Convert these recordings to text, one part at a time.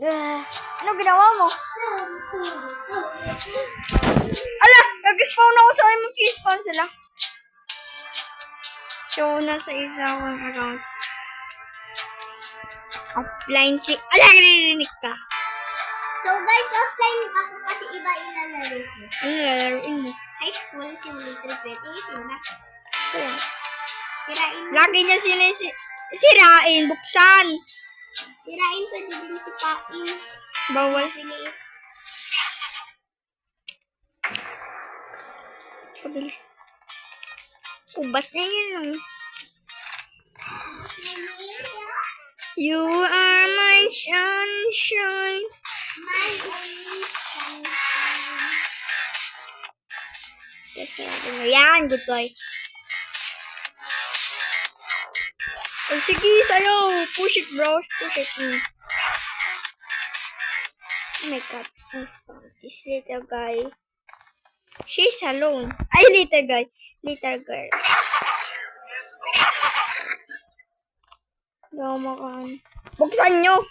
Ano ginawa mo? Ala! Nag-spawn ako sa mag-spawn sila. So, nasa isa akong account. Offline si... Ala! Narinig ka. So guys, offline ako kasi iba ilalaro ko. Ano lalaroin mo? High School Simulator 2018 na. Ayan. Sirain mo. Lagi niya sirain. Buksan. Sirain pwede din si Pain. Bawal. Bilis. Pabilis. Ubas na yun. You are my sunshine. My only sunshine. Yan, good boy. Oh, sige, sayo. Push it, bro. Push it. Oh my god. I found this little guy. She's alone. Ay, little guy. Little girl. Hindi ako makaan. Buksan nyo!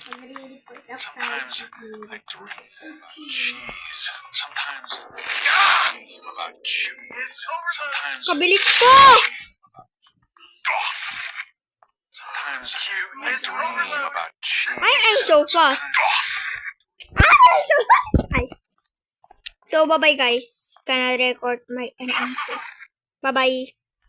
Magre-report up Sometimes tayo. I dream about cheese. Sometimes I dream about cheese. Sometimes Kabilis ko! sometimes I dream about cheese. I am so fast. Ay. So, bye-bye guys. Can I record my NM2? Bye-bye.